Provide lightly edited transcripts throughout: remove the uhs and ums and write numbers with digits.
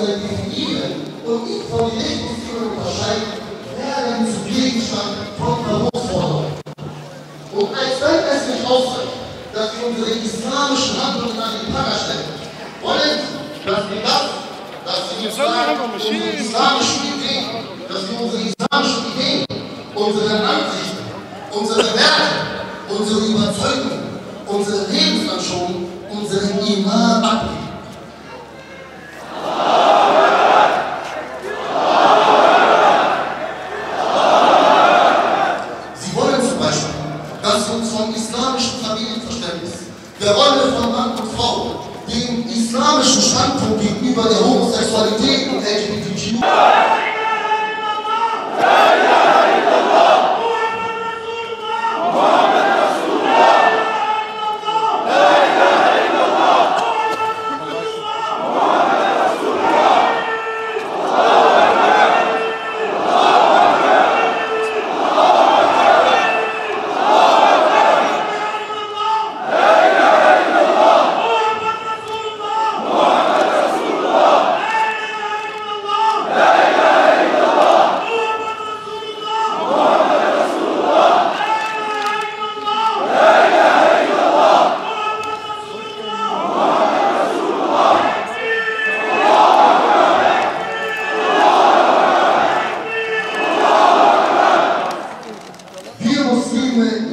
definieren und ihn von den Rechtssystemen unterscheiden, werden zu Gegenstand von Berufsforderungen. Und als wenn es nicht ausreicht, dass wir unsere islamischen Handlungen an den Pranger stellen, wollen Sie, dass wir unsere islamischen Ideen, unsere Ansichten, unsere Werte, unsere Überzeugungen, unsere Lebensanschauung, unseren Iman ablegen. Sie wollen zum Beispiel, dass wir uns vom islamischen Familienverständnis, der Rolle von Mann und Frau, dem islamischen Standpunkt gegenüber der Homosexualität und LGBTQ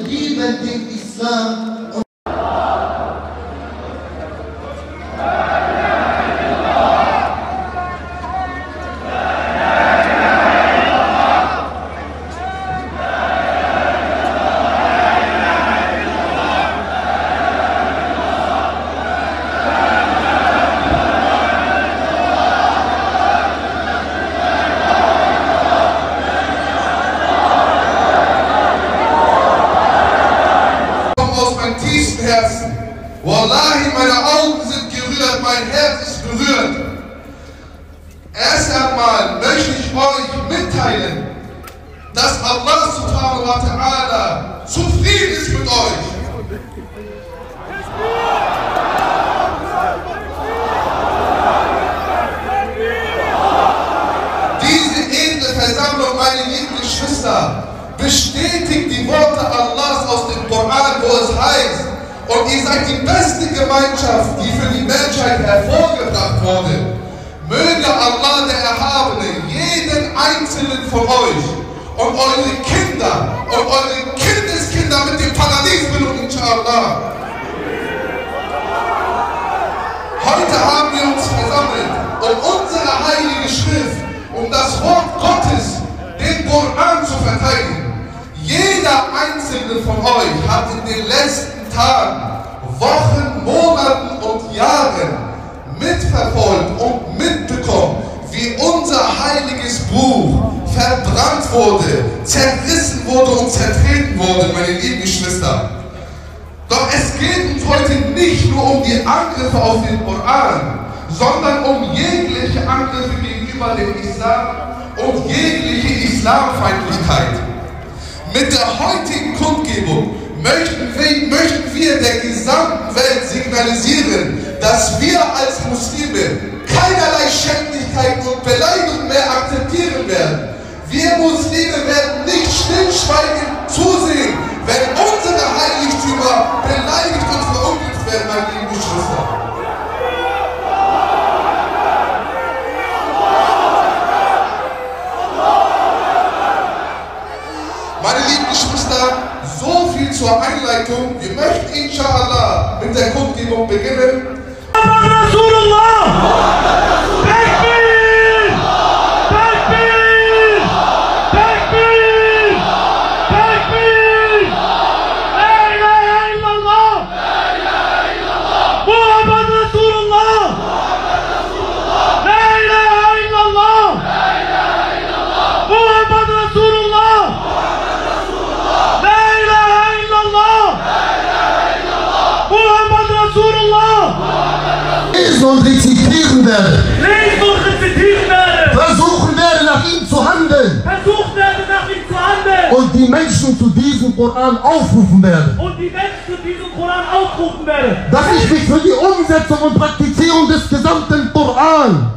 lieben den Islam und Herzen. Wallahi, meine Augen sind gerührt, mein Herz ist berührt. Erst einmal möchte ich euch mitteilen, dass Allah subhanahu wa ta'ala zufrieden ist mit euch. Diese edle Versammlung, meine lieben Geschwister, bestätigt die Worte Allahs aus dem Koran, wo es heißt: Und ihr seid die beste Gemeinschaft, die für die Menschheit hervorgebracht wurde. Möge Allah, der Erhabene, jeden einzelnen von euch und eure Kinder und eure Kindeskinder mit dem Paradies belohnen, inshallah. Heute haben wir uns versammelt, um unsere heilige Schrift, um das Wort Gottes, den Koran, zu verteidigen. Jeder einzelne von euch hat in den letzten Tagen, Wochen, Monaten und Jahren mitverfolgt und mitbekommen, wie unser heiliges Buch verbrannt wurde, zerrissen wurde und zertreten wurde, meine lieben Geschwister. Doch es geht uns heute nicht nur um die Angriffe auf den Koran, sondern um jegliche Angriffe gegenüber dem Islam und jegliche Islamfeindlichkeit. Mit der heutigen Kundgebung möchten wir der gesamten Welt signalisieren, dass wir als Muslime keinerlei Schändlichkeiten und Beleidigungen mehr akzeptieren werden. Wir Muslime werden nicht stillschweigend zusehen, wenn unsere Heiligtümer beleidigt und verunglückt werden, meine lieben Geschwister. Meine lieben Geschwister, so viel zur Einleitung. Wir möchten inshallah mit der Kundgebung beginnen. und rezitieren werde. Versuchen werde, nach ihm zu handeln. Und die Menschen zu diesem Koran aufrufen werde. Dass ich mich für die Umsetzung und Praktizierung des gesamten Koran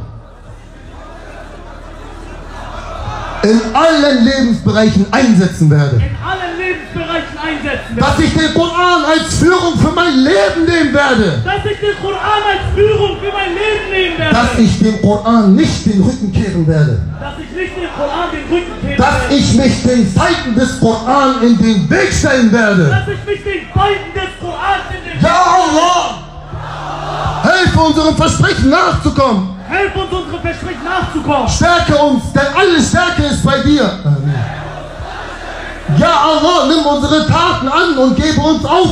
allen Lebensbereichen einsetzen werde. In allen Lebensbereichen einsetzen werde. Dass ich den Koran als Führung für mein Leben nehmen werde. Dass ich den Koran als Führung für mein Leben nehmen werde. Dass ich dem Koran nicht den Rücken kehren werde. Dass ich nicht dem Koran den Rücken kehren Dass werde. ich mich den Feinden des Koran in den Weg stellen werde. Dass ich mich den Feinden des Korans in den Weg Ja Allah! Helfe unserem Versprechen nachzukommen. Helf uns, unsere Versprechen nachzukommen. Stärke uns, denn alle Stärke ist bei dir. Amen. Ja Allah, nimm unsere Taten an und gebe uns auf.